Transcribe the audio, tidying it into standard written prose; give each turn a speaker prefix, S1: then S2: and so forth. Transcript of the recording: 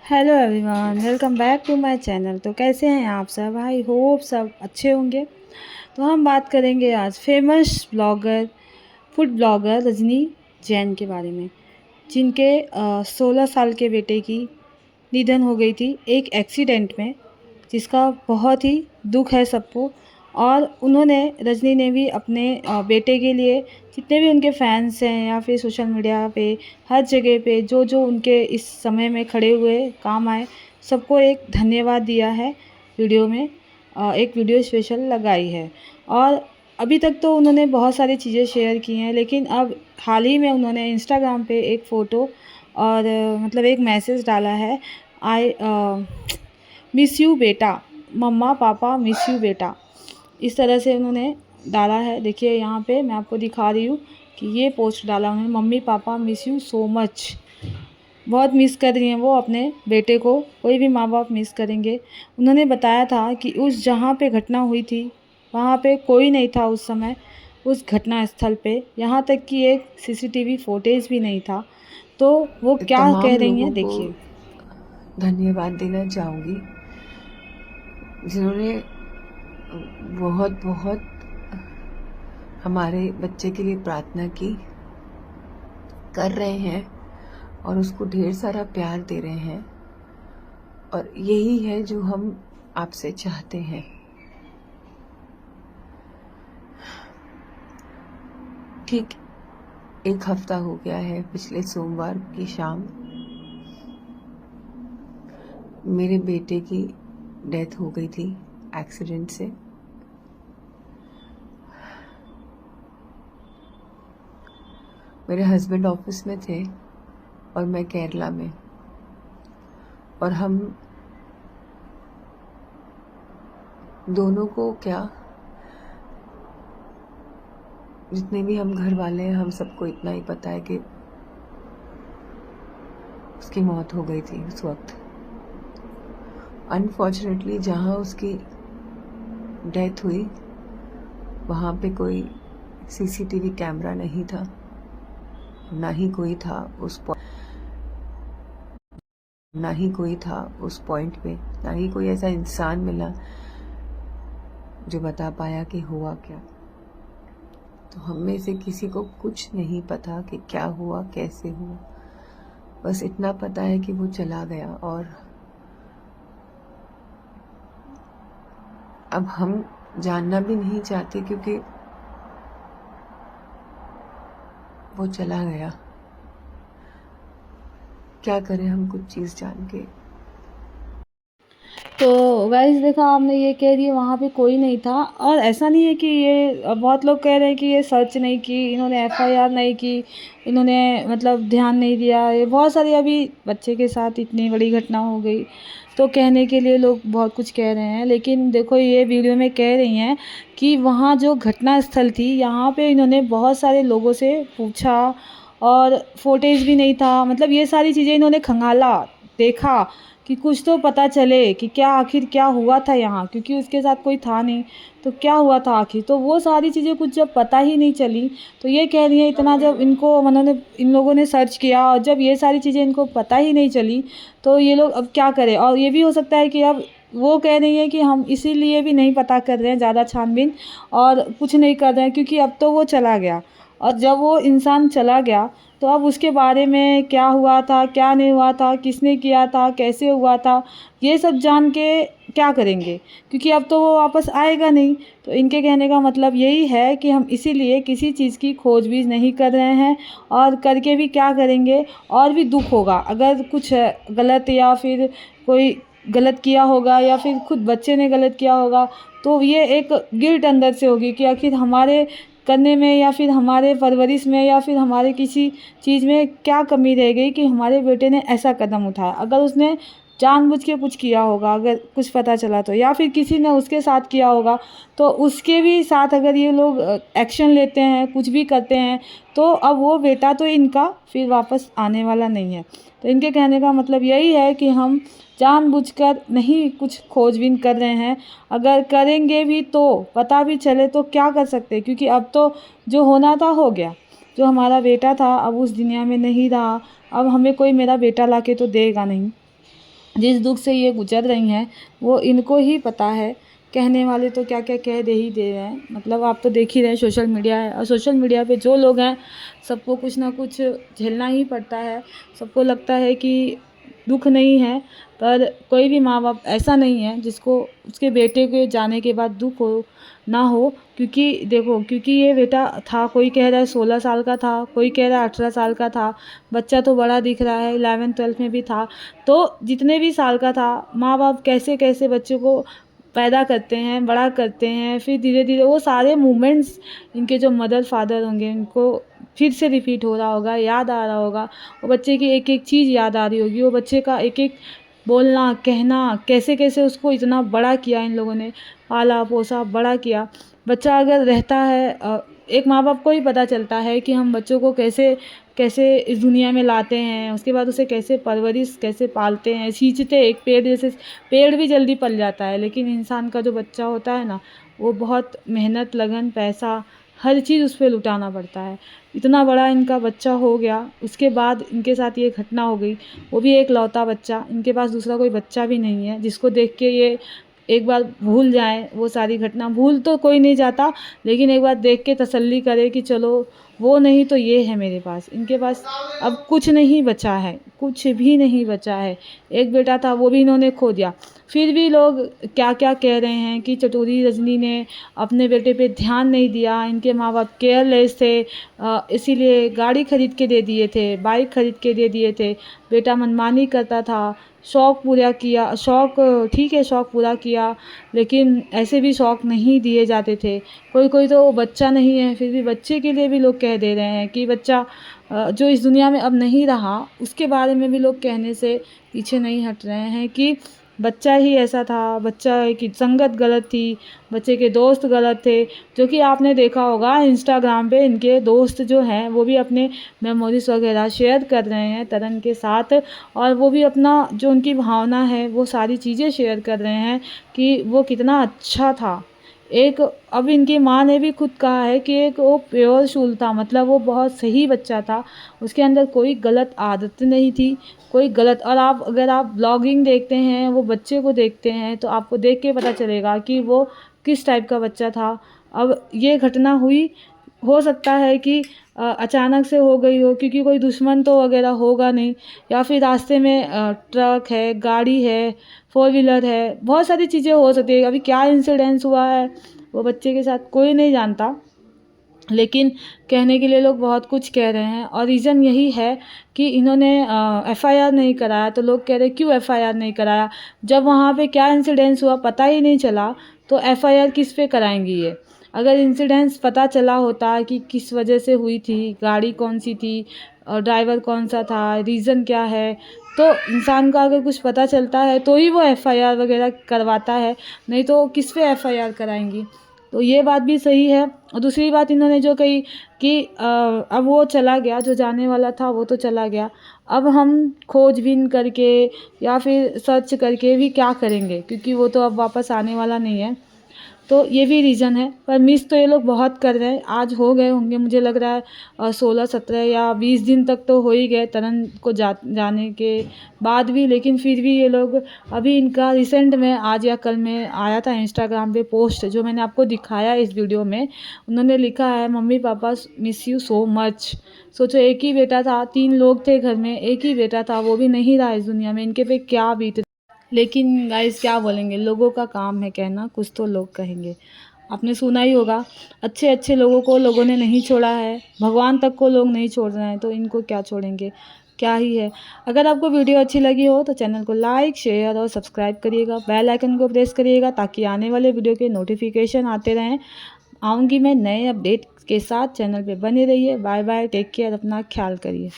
S1: Hello everyone, welcome back to my channel. तो कैसे हैं आप सब? आई होप सब अच्छे होंगे। तो हम बात करेंगे आज famous blogger, food blogger Rajni Jain के बारे में, जिनके 16 साल के बेटे की निधन हो गई थी एक एक्सीडेंट में, जिसका बहुत ही दुख है सबको। और उन्होंने, रजनी ने भी अपने बेटे के लिए जितने भी उनके फैंस हैं या फिर सोशल मीडिया पे हर जगह पे जो जो उनके इस समय में खड़े हुए काम आए, सबको एक धन्यवाद दिया है। वीडियो में एक वीडियो स्पेशल लगाई है। और अभी तक तो उन्होंने बहुत सारी चीज़ें शेयर की हैं, लेकिन अब हाल ही में उन्होंने इंस्टाग्राम पे एक फ़ोटो और मतलब एक मैसेज डाला है। आई मिस यू बेटा, मम्मा पापा मिस यू बेटा, इस तरह से उन्होंने डाला है। देखिए यहाँ पे मैं आपको दिखा रही हूँ कि ये पोस्ट डाला उन्होंने, mummy papa miss you so much. बहुत मिस कर रही हैं वो अपने बेटे को, कोई भी माँ बाप मिस करेंगे। उन्होंने बताया था कि उस जहाँ पे घटना हुई थी वहाँ पे कोई नहीं था उस समय, उस घटना स्थल पे, यहाँ तक कि एक सीसीटीवी फुटेज भी नहीं था। तो वो क्या कह
S2: तमाम
S1: रही हैं
S2: लोगों को
S1: देखिए।
S2: धन्यवाद देना चाहूँगी जिन्होंने बहुत बहुत हमारे बच्चे के लिए प्रार्थना की, कर रहे हैं और उसको ढेर सारा प्यार दे रहे हैं। और यही है जो हम आपसे चाहते हैं। ठीक एक हफ्ता हो गया है, पिछले सोमवार की शाम मेरे बेटे की डेथ हो गई थी एक्सीडेंट से। मेरे हस्बैंड ऑफिस में थे और मैं केरला में, और हम दोनों को क्या, जितने भी हम घर वाले हैं हम सबको इतना ही पता है कि उसकी मौत हो गई थी उस वक्त। अनफॉर्चुनेटली जहाँ उसकी डेथ हुई वहाँ पे कोई सीसीटीवी कैमरा नहीं था, ना ही कोई था उस पॉइंट पे, ना ही कोई ऐसा इंसान मिला जो बता पाया कि हुआ क्या। तो हम में से किसी को कुछ नहीं पता कि क्या हुआ, कैसे हुआ। बस इतना पता है कि वो चला गया, और अब हम जानना भी नहीं चाहते क्योंकि वो चला गया। क्या करें हम कुछ चीज़ जान के।
S1: तो गाइस देखा आपने, ये कह रही है वहाँ पे कोई नहीं था। और ऐसा नहीं है कि ये, बहुत लोग कह रहे हैं कि ये सर्च नहीं की, इन्होंने एफआईआर नहीं की, इन्होंने मतलब ध्यान नहीं दिया। ये बहुत सारी अभी बच्चे के साथ इतनी बड़ी घटना हो गई, तो कहने के लिए लोग बहुत कुछ कह रहे हैं। लेकिन देखो ये वीडियो में कह रही हैं कि वहाँ जो घटना स्थल थी यहाँ पे इन्होंने बहुत सारे लोगों से पूछा और फुटेज भी नहीं था। मतलब ये सारी चीज़ें इन्होंने खंगाला, देखा कि कुछ तो पता चले कि क्या आखिर क्या हुआ था यहाँ, क्योंकि उसके साथ कोई था नहीं। तो क्या हुआ था आखिर, तो वो सारी चीज़ें कुछ जब पता ही नहीं चली, तो ये कह रही हैं इतना जब इनको उन्होंने, इन लोगों ने सर्च किया और जब ये सारी चीज़ें इनको पता ही नहीं चली, तो ये लोग अब क्या करें। और ये भी हो सकता है कि अब वो कह रही है कि हम इसीलिए भी नहीं पता कर रहे हैं ज़्यादा छानबीन और कुछ नहीं कर रहे हैं, क्योंकि अब तो वो चला गया। और जब वो इंसान चला गया तो अब उसके बारे में क्या हुआ था, क्या नहीं हुआ था, किसने किया था, कैसे हुआ था, ये सब जान के क्या करेंगे, क्योंकि अब तो वो वापस आएगा नहीं। तो इनके कहने का मतलब यही है कि हम इसीलिए किसी चीज़ की खोजबीन नहीं कर रहे हैं, और करके भी क्या करेंगे। और भी दुख होगा अगर कुछ गलत, या फिर कोई गलत किया होगा, या फिर खुद बच्चे ने गलत किया होगा, तो ये एक गिल्ट अंदर से होगी कि आखिर हमारे करने में, या फिर हमारे परवरिश में, या फिर हमारे किसी चीज़ में क्या कमी रह गई कि हमारे बेटे ने ऐसा कदम उठाया। अगर उसने जानबूझ के कुछ किया होगा, अगर कुछ पता चला तो, या फिर किसी ने उसके साथ किया होगा, तो उसके भी साथ अगर ये लोग एक्शन लेते हैं, कुछ भी करते हैं, तो अब वो बेटा तो इनका फिर वापस आने वाला नहीं है। तो इनके कहने का मतलब यही है कि हम जानबूझकर नहीं कुछ खोजबीन कर रहे हैं। अगर करेंगे भी तो पता भी चले तो क्या कर सकते हैं, क्योंकि अब तो जो होना था हो गया। जो हमारा बेटा था अब उस दुनिया में नहीं रहा, अब हमें कोई मेरा बेटा लाके तो देगा नहीं। जिस दुख से ये गुजर रही हैं वो इनको ही पता है। कहने वाले तो क्या क्या कह दे ही दे रहे हैं, मतलब आप तो देख ही रहे हैं सोशल मीडिया है, और सोशल मीडिया पे जो लोग हैं सबको कुछ ना कुछ झेलना ही पड़ता है। सबको लगता है कि दुख नहीं है, पर कोई भी माँ बाप ऐसा नहीं है जिसको उसके बेटे के जाने के बाद दुख हो ना हो। क्योंकि देखो, क्योंकि ये बेटा था, कोई कह रहा है 16 साल का था, कोई कह रहा है 18 साल का था, बच्चा तो बड़ा दिख रहा है, 11th-12th में भी था। तो जितने भी साल का था, माँ बाप कैसे कैसे बच्चे को पैदा करते हैं, बड़ा करते हैं, फिर धीरे धीरे वो सारे मोमेंट्स इनके जो मदर फादर होंगे उनको फिर से रिपीट हो रहा होगा, याद आ रहा होगा। वो बच्चे की एक एक चीज़ याद आ रही होगी, वो बच्चे का एक एक बोलना कहना, कैसे कैसे उसको इतना बड़ा किया इन लोगों ने, पाला पोसा बड़ा किया। बच्चा अगर रहता है, एक माँ बाप को ही पता चलता है कि हम बच्चों को कैसे कैसे इस दुनिया में लाते हैं, उसके बाद उसे कैसे परवरिश कैसे पालते हैं, सींचते। एक पेड़ जैसे, पेड़ भी जल्दी पल जाता है, लेकिन इंसान का जो बच्चा होता है ना, वो बहुत मेहनत, लगन, पैसा, हर चीज़ उस पर लुटाना पड़ता है। इतना बड़ा इनका बच्चा हो गया, उसके बाद इनके साथ ये घटना हो गई, वो भी एक लौता बच्चा। इनके पास दूसरा कोई बच्चा भी नहीं है जिसको देख के ये एक बार भूल जाएं वो सारी घटना। भूल तो कोई नहीं जाता, लेकिन एक बार देख के तसल्ली करे कि चलो वो नहीं तो ये है मेरे पास। इनके पास अब कुछ नहीं बचा है, कुछ भी नहीं बचा है। एक बेटा था वो भी इन्होंने खो दिया। फिर भी लोग क्या क्या कह रहे हैं कि चटोरी रजनी ने अपने बेटे पे ध्यान नहीं दिया, इनके माँ बाप केयरलेस थे, इसीलिए गाड़ी खरीद के दे दिए थे, बाइक खरीद के दे दिए थे, बेटा मनमानी करता था, शौक़ पूरा किया, शौक़ ठीक है शौक़ पूरा किया, लेकिन ऐसे भी शौक़ नहीं दिए जाते थे। कोई कोई तो बच्चा नहीं है, फिर भी बच्चे के लिए भी लोग कह दे रहे हैं कि बच्चा जो इस दुनिया में अब नहीं रहा, उसके बारे में भी लोग कहने से पीछे नहीं हट रहे हैं कि बच्चा ही ऐसा था, बच्चा की संगत गलत थी, बच्चे के दोस्त गलत थे। जो कि आपने देखा होगा इंस्टाग्राम पे इनके दोस्त जो हैं वो भी अपने मेमोरीज वगैरह शेयर कर रहे हैं तरन के साथ, और वो भी अपना जो उनकी भावना है वो सारी चीज़ें शेयर कर रहे हैं कि वो कितना अच्छा था। एक अब इनकी माँ ने भी खुद कहा है कि एक वो प्योर शूल था, मतलब वो बहुत सही बच्चा था, उसके अंदर कोई गलत आदत नहीं थी, कोई गलत। और आप अगर आप ब्लॉगिंग देखते हैं, वो बच्चे को देखते हैं, तो आपको देख के पता चलेगा कि वो किस टाइप का बच्चा था। अब ये घटना हुई, हो सकता है कि अचानक से हो गई हो, क्योंकि कोई दुश्मन तो वगैरह होगा नहीं, या फिर रास्ते में ट्रक है, गाड़ी है, 4 व्हीलर है, बहुत सारी चीज़ें हो सकती है। अभी क्या इंसिडेंस हुआ है वो बच्चे के साथ कोई नहीं जानता, लेकिन कहने के लिए लोग बहुत कुछ कह रहे हैं। और रीज़न यही है कि इन्होंने एफआईआर नहीं कराया, तो लोग कह रहे हैं क्यों एफआईआर नहीं कराया, जब वहाँ पे क्या इंसिडेंस हुआ पता ही नहीं चला, तो एफआईआर किस पे कराएंगी ये। अगर इंसिडेंस पता चला होता कि किस वजह से हुई थी, गाड़ी कौन सी थी और ड्राइवर कौन सा था, रीज़न क्या है, तो इंसान का अगर कुछ पता चलता है तो ही वो एफआईआर वगैरह करवाता है, नहीं तो किस पे एफआईआर कराएंगी। तो ये बात भी सही है। और दूसरी बात इन्होंने जो कही कि अब वो चला गया, जो जाने वाला था वो तो चला गया, अब हम खोजबीन करके या फिर सर्च करके भी क्या करेंगे, क्योंकि वो तो अब वापस आने वाला नहीं है। तो ये भी रीज़न है, पर मिस तो ये लोग बहुत कर रहे हैं। आज हो गए होंगे मुझे लग रहा है 16-17 या 20 दिन तक तो हो ही गए तरन को जाने के बाद भी, लेकिन फिर भी ये लोग अभी इनका रिसेंट में आज या कल में आया था इंस्टाग्राम पे पोस्ट, जो मैंने आपको दिखाया इस वीडियो में। उन्होंने लिखा है mummy papa miss you so much. सोचो एक ही बेटा था, 3 लोग थे घर में, एक ही बेटा था, वो भी नहीं रहा इस दुनिया में, इनके पे क्या बीत। लेकिन गाइस क्या बोलेंगे, लोगों का काम है कहना, कुछ तो लोग कहेंगे। आपने सुना ही होगा, अच्छे अच्छे लोगों को लोगों ने नहीं छोड़ा है, भगवान तक को लोग नहीं छोड़ रहे हैं, तो इनको क्या छोड़ेंगे, क्या ही है। अगर आपको वीडियो अच्छी लगी हो तो चैनल को लाइक शेयर और सब्सक्राइब करिएगा, बेल आइकन को प्रेस करिएगा ताकि आने वाले वीडियो के नोटिफिकेशन आते रहें। आऊँगी मैं नए अपडेट के साथ, चैनल पे बने रहिए। बाय बाय, टेक केयर, अपना ख्याल करिए।